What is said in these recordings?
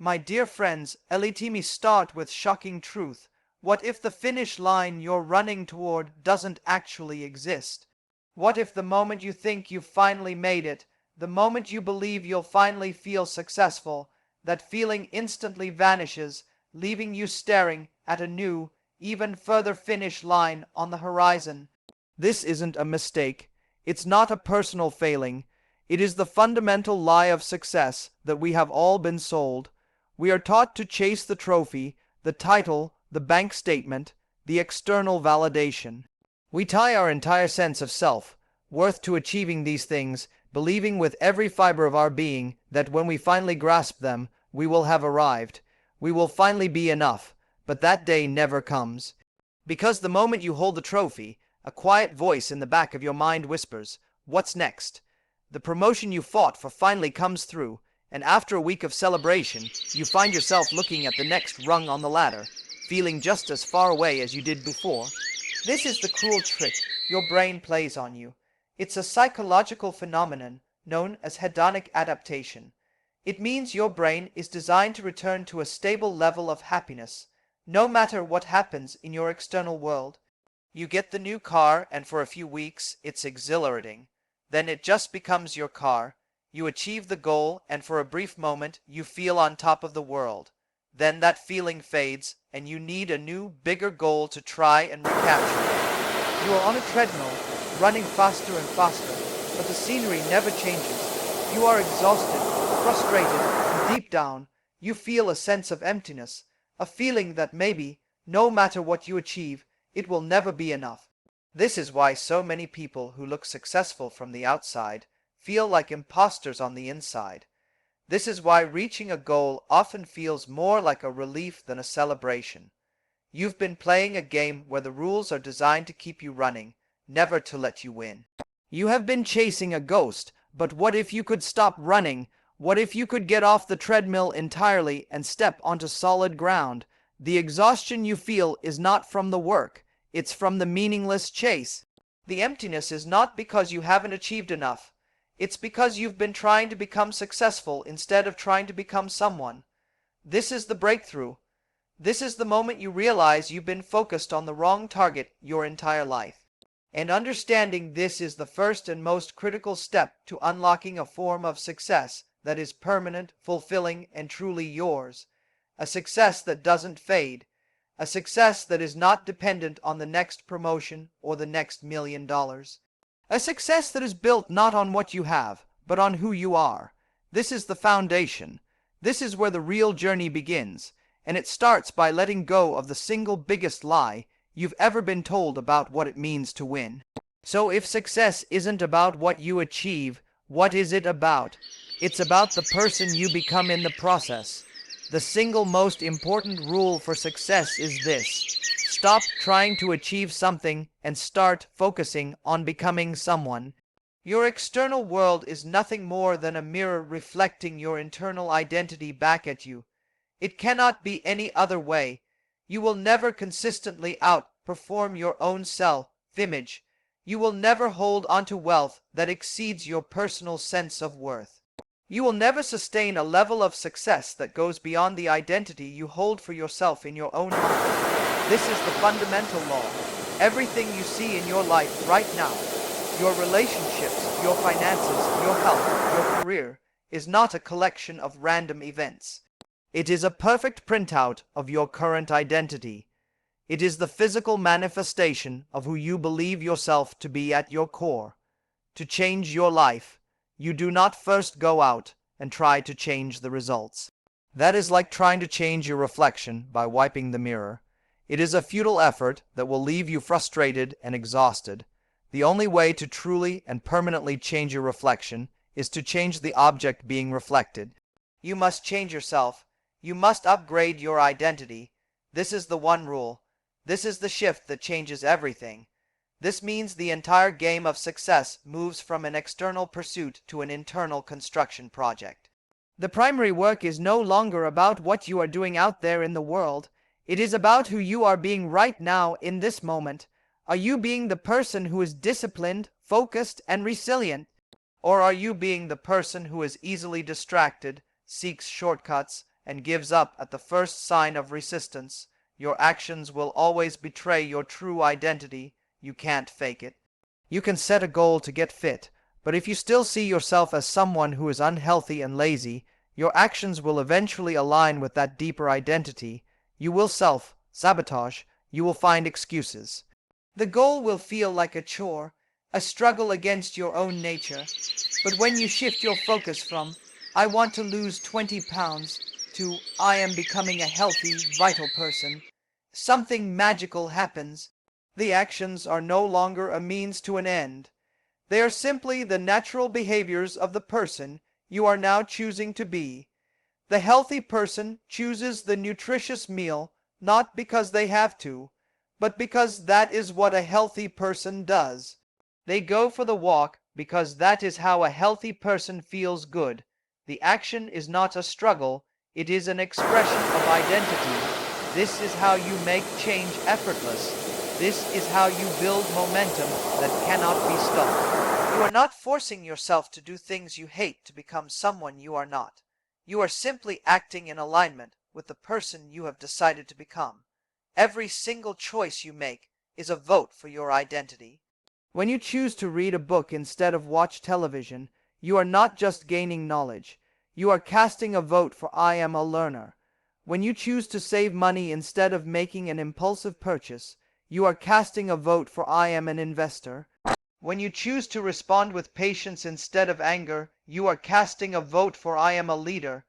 My dear friends, let me start with shocking truth. What if the finish line you're running toward doesn't actually exist? What if the moment you think you've finally made it, the moment you believe you'll finally feel successful, that feeling instantly vanishes, leaving you staring at a new, even further finish line on the horizon? This isn't a mistake. It's not a personal failing. It is the fundamental lie of success that we have all been sold. We are taught to chase the trophy, the title, the bank statement, the external validation. We tie our entire sense of self-worth to achieving these things, believing with every fiber of our being that when we finally grasp them, we will have arrived. We will finally be enough, but that day never comes. Because the moment you hold the trophy, a quiet voice in the back of your mind whispers, "What's next?" The promotion you fought for finally comes through, and after a week of celebration, you find yourself looking at the next rung on the ladder, feeling just as far away as you did before. This is the cruel trick your brain plays on you. It's a psychological phenomenon known as hedonic adaptation. It means your brain is designed to return to a stable level of happiness, no matter what happens in your external world. You get the new car, and for a few weeks it's exhilarating. Then it just becomes your car. You achieve the goal, and for a brief moment you feel on top of the world. Then that feeling fades, and you need a new, bigger goal to try and recapture it. You are on a treadmill, running faster and faster, but the scenery never changes. You are exhausted, frustrated, and deep down, you feel a sense of emptiness, a feeling that maybe, no matter what you achieve, it will never be enough. This is why so many people who look successful from the outside feel like imposters on the inside. This is why reaching a goal often feels more like a relief than a celebration. You've been playing a game where the rules are designed to keep you running, never to let you win. You have been chasing a ghost, but what if you could stop running? What if you could get off the treadmill entirely and step onto solid ground? The exhaustion you feel is not from the work, it's from the meaningless chase. The emptiness is not because you haven't achieved enough. It's because you've been trying to become successful instead of trying to become someone. This is the breakthrough. This is the moment you realize you've been focused on the wrong target your entire life. And understanding this is the first and most critical step to unlocking a form of success that is permanent, fulfilling, and truly yours. A success that doesn't fade. A success that is not dependent on the next promotion or the next $1 million. A success that is built not on what you have, but on who you are. This is the foundation. This is where the real journey begins, and it starts by letting go of the single biggest lie you've ever been told about what it means to win. So if success isn't about what you achieve, what is it about? It's about the person you become in the process. The single most important rule for success is this: stop trying to achieve something and start focusing on becoming someone. Your external world is nothing more than a mirror reflecting your internal identity back at you. It cannot be any other way. You will never consistently outperform your own self-image. You will never hold onto wealth that exceeds your personal sense of worth. You will never sustain a level of success that goes beyond the identity you hold for yourself in your own mind. This is the fundamental law. Everything you see in your life right now, your relationships, your finances, your health, your career, is not a collection of random events. It is a perfect printout of your current identity. It is the physical manifestation of who you believe yourself to be at your core. To change your life, you do not first go out and try to change the results. That is like trying to change your reflection by wiping the mirror. It is a futile effort that will leave you frustrated and exhausted. The only way to truly and permanently change your reflection is to change the object being reflected. You must change yourself. You must upgrade your identity. This is the one rule. This is the shift that changes everything. This means the entire game of success moves from an external pursuit to an internal construction project. The primary work is no longer about what you are doing out there in the world. It is about who you are being right now in this moment. Are you being the person who is disciplined, focused, and resilient? Or are you being the person who is easily distracted, seeks shortcuts, and gives up at the first sign of resistance, your actions will always betray your true identity. You can't fake it. You can set a goal to get fit, but if you still see yourself as someone who is unhealthy and lazy, your actions will eventually align with that deeper identity. You will self-sabotage. You will find excuses. The goal will feel like a chore, a struggle against your own nature. But when you shift your focus from, I want to lose 20 pounds, to, I am becoming a healthy, vital person, something magical happens. The actions are no longer a means to an end. They are simply the natural behaviors of the person you are now choosing to be. The healthy person chooses the nutritious meal not because they have to, but because that is what a healthy person does. They go for the walk because that is how a healthy person feels good. The action is not a struggle, it is an expression of identity. This is how you make change effortless. This is how you build momentum that cannot be stopped. You are not forcing yourself to do things you hate to become someone you are not. You are simply acting in alignment with the person you have decided to become. Every single choice you make is a vote for your identity. When you choose to read a book instead of watch television, you are not just gaining knowledge. You are casting a vote for I am a learner. When you choose to save money instead of making an impulsive purchase, you are casting a vote for I am an investor. When you choose to respond with patience instead of anger, you are casting a vote for I am a leader.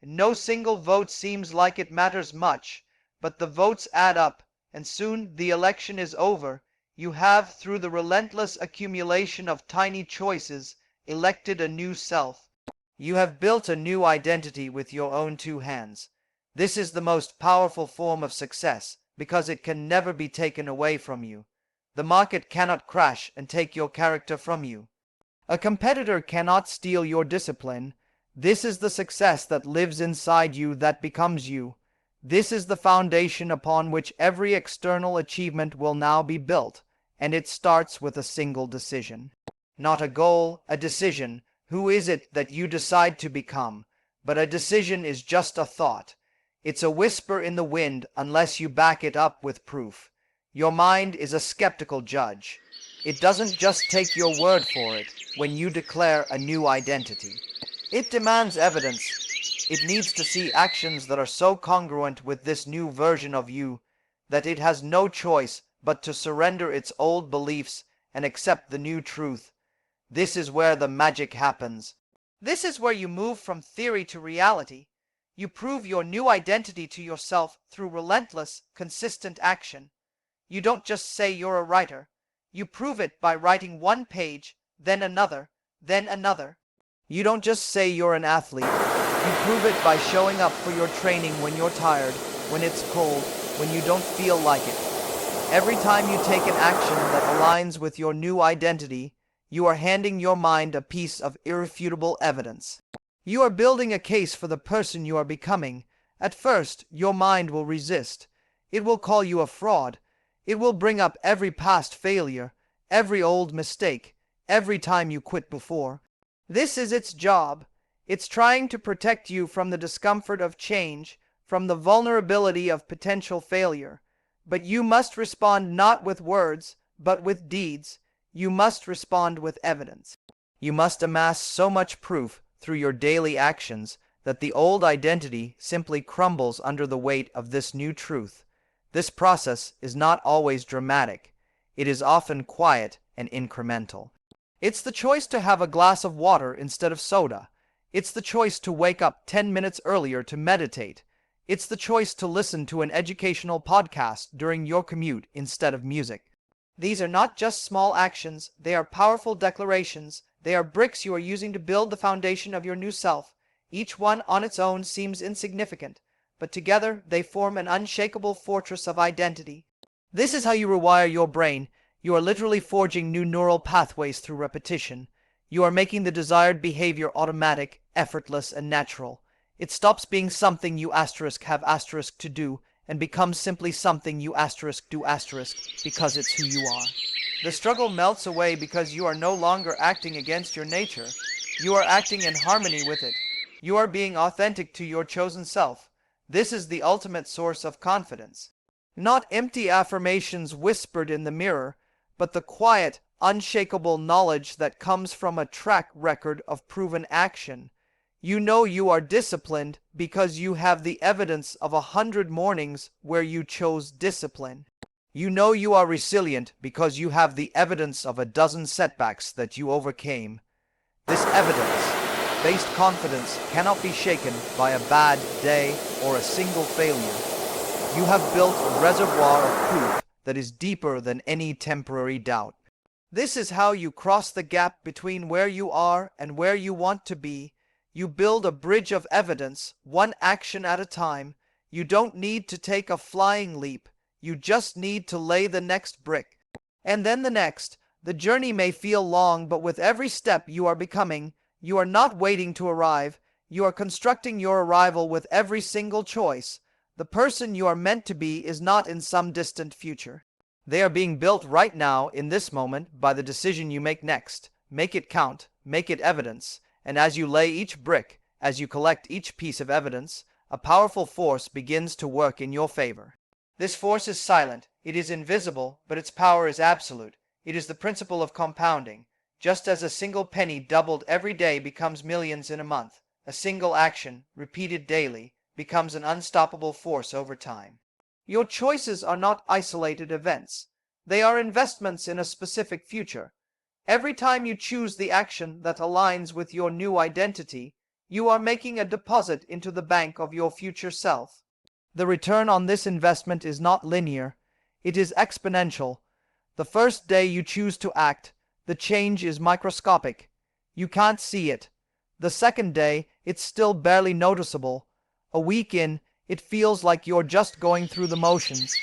No single vote seems like it matters much, but the votes add up, and soon the election is over. You have, through the relentless accumulation of tiny choices, elected a new self. You have built a new identity with your own two hands. This is the most powerful form of success, because it can never be taken away from you. The market cannot crash and take your character from you. A competitor cannot steal your discipline. This is the success that lives inside you, that becomes you. This is the foundation upon which every external achievement will now be built, and it starts with a single decision. Not a goal, a decision. Who is it that you decide to become? But a decision is just a thought. It's a whisper in the wind unless you back it up with proof. Your mind is a skeptical judge. It doesn't just take your word for it when you declare a new identity. It demands evidence. It needs to see actions that are so congruent with this new version of you that it has no choice but to surrender its old beliefs and accept the new truth. This is where the magic happens. This is where you move from theory to reality. You prove your new identity to yourself through relentless, consistent action. You don't just say you're a writer. You prove it by writing one page, then another, then another. You don't just say you're an athlete. You prove it by showing up for your training when you're tired, when it's cold, when you don't feel like it. Every time you take an action that aligns with your new identity, you are handing your mind a piece of irrefutable evidence. You are building a case for the person you are becoming. At first, your mind will resist. It will call you a fraud. It will bring up every past failure, every old mistake, every time you quit before. This is its job. It's trying to protect you from the discomfort of change, from the vulnerability of potential failure. But you must respond not with words, but with deeds. You must respond with evidence. You must amass so much proof through your daily actions that the old identity simply crumbles under the weight of this new truth. This process is not always dramatic. It is often quiet and incremental. It's the choice to have a glass of water instead of soda. It's the choice to wake up 10 minutes earlier to meditate. It's the choice to listen to an educational podcast during your commute instead of music. These are not just small actions, they are powerful declarations. They are bricks you are using to build the foundation of your new self. Each one on its own seems insignificant, but together they form an unshakable fortress of identity. This is how you rewire your brain. You are literally forging new neural pathways through repetition. You are making the desired behavior automatic, effortless, and natural. It stops being something you have to do and becomes simply something you do because it's who you are. The struggle melts away because you are no longer acting against your nature. You are acting in harmony with it. You are being authentic to your chosen self. This is the ultimate source of confidence. Not empty affirmations whispered in the mirror, but the quiet, unshakable knowledge that comes from a track record of proven action. You know you are disciplined because you have the evidence of 100 mornings where you chose discipline. You know you are resilient because you have the evidence of a dozen setbacks that you overcame. This evidence-based confidence cannot be shaken by a bad day or a single failure. You have built a reservoir of proof that is deeper than any temporary doubt. This is how you cross the gap between where you are and where you want to be. You build a bridge of evidence, one action at a time. You don't need to take a flying leap. You just need to lay the next brick. And then the next. The journey may feel long, but with every step you are becoming. You are not waiting to arrive. You are constructing your arrival with every single choice. The person you are meant to be is not in some distant future. They are being built right now, in this moment, by the decision you make next. Make it count. Make it evidence. And as you lay each brick, as you collect each piece of evidence, a powerful force begins to work in your favor. This force is silent. It is invisible, but its power is absolute. It is the principle of compounding. Just as a single penny doubled every day becomes millions in a month, a single action, repeated daily, becomes an unstoppable force over time. Your choices are not isolated events. They are investments in a specific future. Every time you choose the action that aligns with your new identity, you are making a deposit into the bank of your future self. The return on this investment is not linear. It is exponential. The first day you choose to act, the change is microscopic. You can't see it. The second day, it's still barely noticeable. A week in, it feels like you're just going through the motions.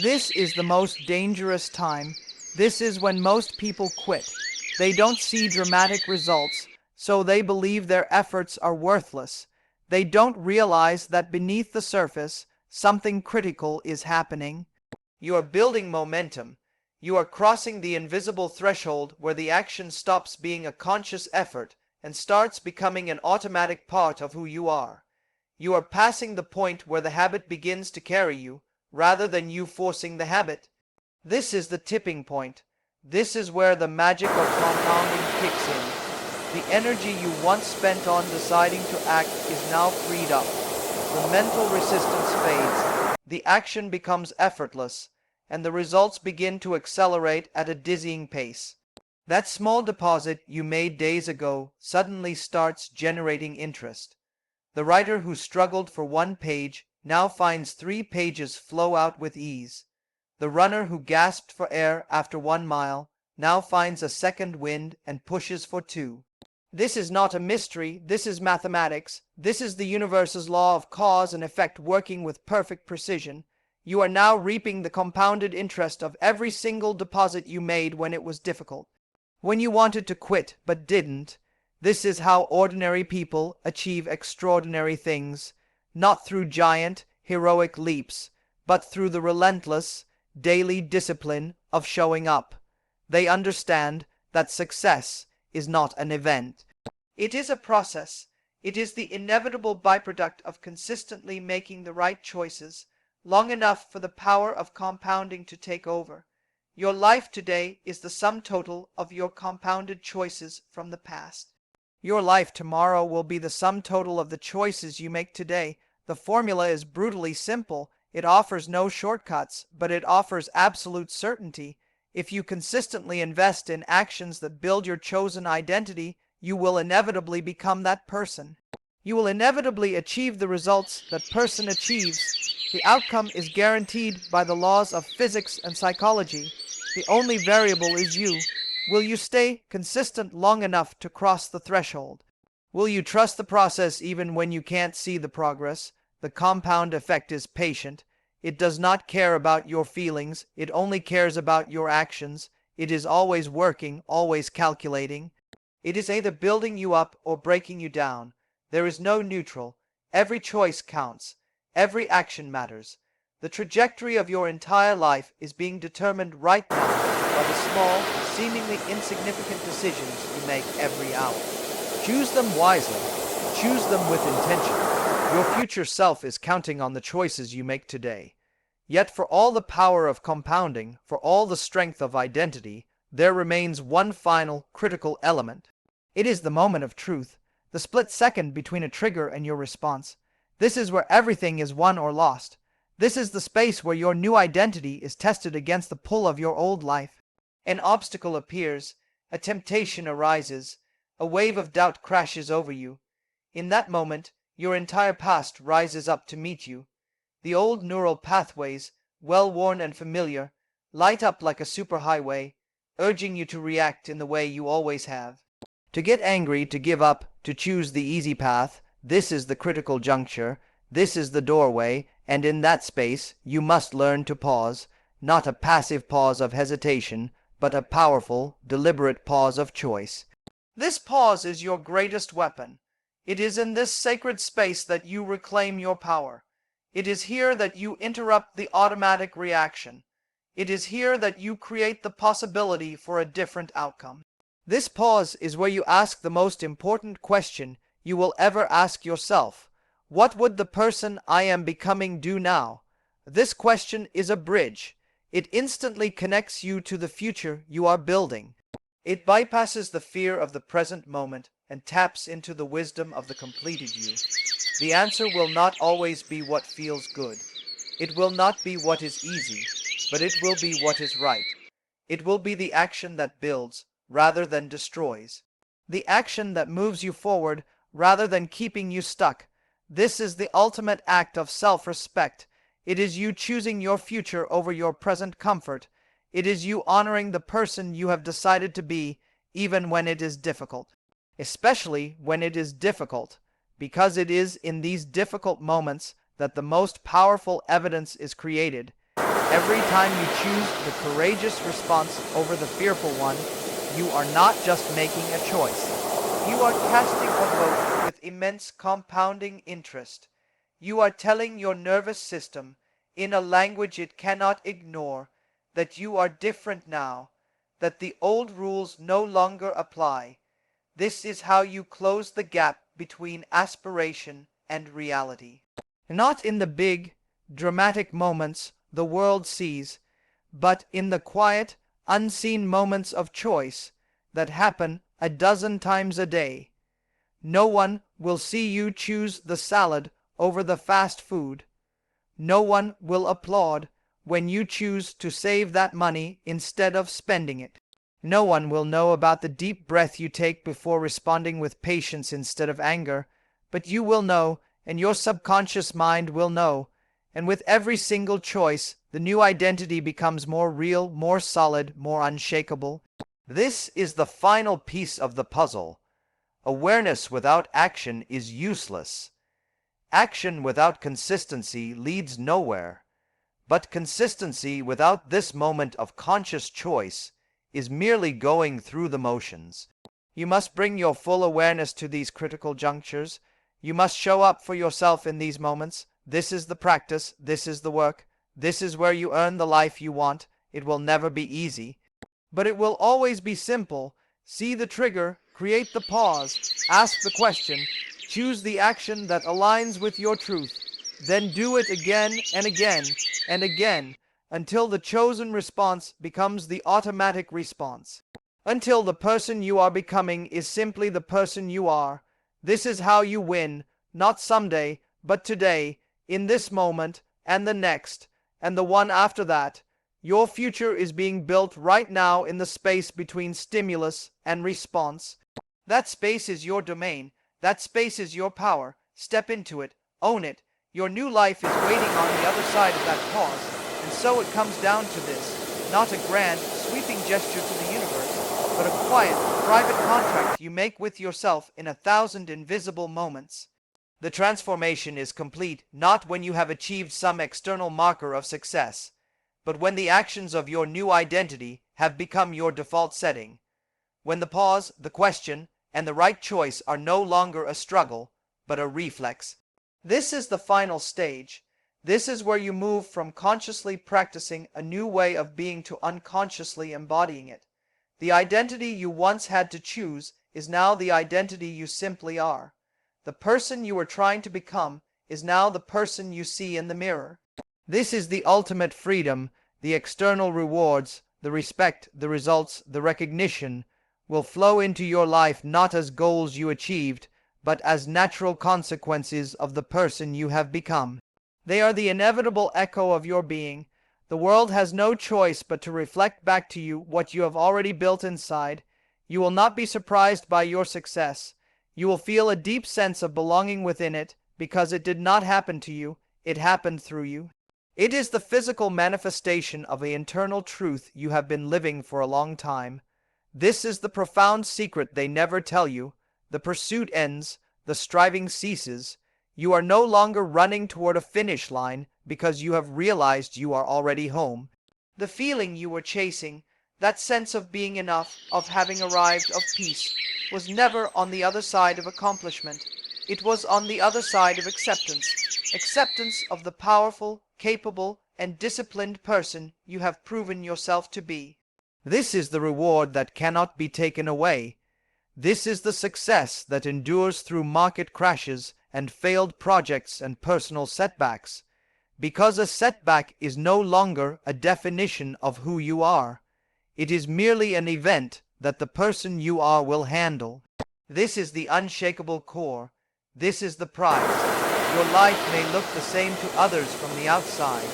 This is the most dangerous time. This is when most people quit. They don't see dramatic results, so they believe their efforts are worthless. They don't realize that beneath the surface, something critical is happening. You are building momentum. You are crossing the invisible threshold where the action stops being a conscious effort and starts becoming an automatic part of who you are. You are passing the point where the habit begins to carry you, rather than you forcing the habit. This is the tipping point. This is where the magic of compounding kicks in. The energy you once spent on deciding to act is now freed up. The mental resistance fades. The action becomes effortless, and the results begin to accelerate at a dizzying pace. That small deposit you made days ago suddenly starts generating interest. The writer who struggled for one page now finds 3 pages flow out with ease. The runner who gasped for air after 1 mile now finds a second wind and pushes for 2. This is not a mystery. This is mathematics. This is the universe's law of cause and effect working with perfect precision. You are now reaping the compounded interest of every single deposit you made when it was difficult, when you wanted to quit but didn't. This is how ordinary people achieve extraordinary things, not through giant, heroic leaps, but through the relentless, daily discipline of showing up. They understand that success is not an event. It is a process. It is the inevitable byproduct of consistently making the right choices long enough for the power of compounding to take over. Your life today is the sum total of your compounded choices from the past. Your life tomorrow will be the sum total of the choices you make today. The formula is brutally simple. It offers no shortcuts, but it offers absolute certainty. If you consistently invest in actions that build your chosen identity, you will inevitably become that person. You will inevitably achieve the results that person achieves. The outcome is guaranteed by the laws of physics and psychology. The only variable is you. Will you stay consistent long enough to cross the threshold? Will you trust the process even when you can't see the progress? The compound effect is patient. It does not care about your feelings. It only cares about your actions. It is always working, always calculating. It is either building you up or breaking you down. There is no neutral. Every choice counts. Every action matters. The trajectory of your entire life is being determined right now by the small, seemingly insignificant decisions you make every hour. Choose them wisely. Choose them with intention. Your future self is counting on the choices you make today. Yet for all the power of compounding, for all the strength of identity, there remains one final, critical element. It is the moment of truth, the split second between a trigger and your response. This is where everything is won or lost. This is the space where your new identity is tested against the pull of your old life. An obstacle appears, a temptation arises, a wave of doubt crashes over you. In that moment, your entire past rises up to meet you. The old neural pathways, well-worn and familiar, light up like a superhighway, urging you to react in the way you always have. To get angry, to give up, to choose the easy path, this is the critical juncture, this is the doorway, and in that space you must learn to pause, not a passive pause of hesitation, but a powerful, deliberate pause of choice. This pause is your greatest weapon. It is in this sacred space that you reclaim your power. It is here that you interrupt the automatic reaction. It is here that you create the possibility for a different outcome. This pause is where you ask the most important question you will ever ask yourself. What would the person I am becoming do now? This question is a bridge. It instantly connects you to the future you are building. It bypasses the fear of the present moment and taps into the wisdom of the completed you. The answer will not always be what feels good. It will not be what is easy, but it will be what is right. It will be the action that builds rather than destroys. The action that moves you forward rather than keeping you stuck. This is the ultimate act of self-respect. It is you choosing your future over your present comfort. It is you honoring the person you have decided to be, even when it is difficult. Especially when it is difficult, because it is in these difficult moments that the most powerful evidence is created. Every time you choose the courageous response over the fearful one, you are not just making a choice. You are casting a vote with immense compounding interest. You are telling your nervous system, in a language it cannot ignore, that you are different now, that the old rules no longer apply. This is how you close the gap between aspiration and reality. Not in the big, dramatic moments the world sees, but in the quiet, unseen moments of choice that happen a dozen times a day. No one will see you choose the salad over the fast food. No one will applaud when you choose to save that money instead of spending it. No one will know about the deep breath you take before responding with patience instead of anger, but you will know, and your subconscious mind will know, and with every single choice, the new identity becomes more real, more solid, more unshakable. This is the final piece of the puzzle. Awareness without action is useless. Action without consistency leads nowhere. But consistency without this moment of conscious choice is merely going through the motions. You must bring your full awareness to these critical junctures. You must show up for yourself in these moments. This is the practice. This is the work. This is where you earn the life you want. It will never be easy, but it will always be simple. See the trigger, create the pause, ask the question, choose the action that aligns with your truth, then do it again and again and again until the chosen response becomes the automatic response. Until the person you are becoming is simply the person you are. This is how you win, not someday, but today, in this moment, and the next, and the one after that. Your future is being built right now in the space between stimulus and response. That space is your domain. That space is your power. Step into it. Own it. Your new life is waiting on the other side of that pause. And so it comes down to this. Not a grand, sweeping gesture to the universe, but a quiet, private contract you make with yourself in 1,000 invisible moments. The transformation is complete not when you have achieved some external marker of success, but when the actions of your new identity have become your default setting. When the pause, the question, and the right choice are no longer a struggle, but a reflex. This is the final stage. This is where you move from consciously practicing a new way of being to unconsciously embodying it. The identity you once had to choose is now the identity you simply are. The person you were trying to become is now the person you see in the mirror. This is the ultimate freedom. The external rewards, the respect, the results, the recognition will flow into your life not as goals you achieved, but as natural consequences of the person you have become. They are the inevitable echo of your being. The world has no choice but to reflect back to you what you have already built inside. You will not be surprised by your success. You will feel a deep sense of belonging within it because it did not happen to you, it happened through you. It is the physical manifestation of the internal truth you have been living for a long time. This is the profound secret they never tell you. The pursuit ends, the striving ceases. You are no longer running toward a finish line because you have realized you are already home. The feeling you were chasing, that sense of being enough, of having arrived, of peace, was never on the other side of accomplishment. It was on the other side of acceptance. Acceptance of the powerful, capable, and disciplined person you have proven yourself to be. This is the reward that cannot be taken away. This is the success that endures through market crashes and failed projects and personal setbacks. Because a setback is no longer a definition of who you are. It is merely an event that the person you are will handle. This is the unshakable core. This is the prize. Your life may look the same to others from the outside,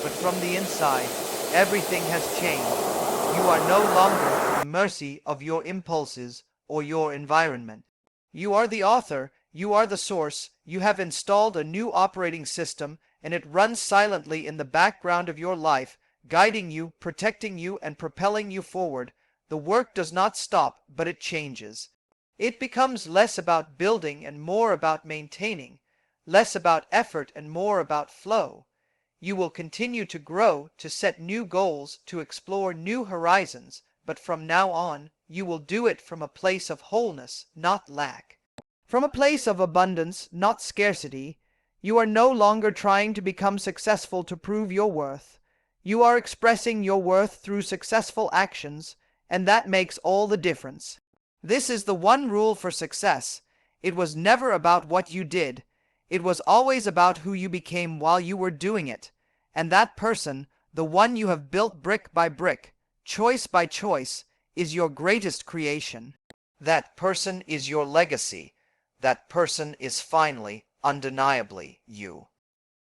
but from the inside, everything has changed. You are no longer at the mercy of your impulses or your environment. You are the author, you are the source, you have installed a new operating system, and it runs silently in the background of your life, guiding you, protecting you, and propelling you forward. The work does not stop, but it changes. It becomes less about building and more about maintaining, less about effort and more about flow. You will continue to grow, to set new goals, to explore new horizons, but from now on, you will do it from a place of wholeness, not lack. From a place of abundance, not scarcity. You are no longer trying to become successful to prove your worth. You are expressing your worth through successful actions, and that makes all the difference. This is the one rule for success. It was never about what you did. It was always about who you became while you were doing it. And that person, the one you have built brick by brick, choice by choice, is your greatest creation. That person is your legacy. That person is finally, undeniably you.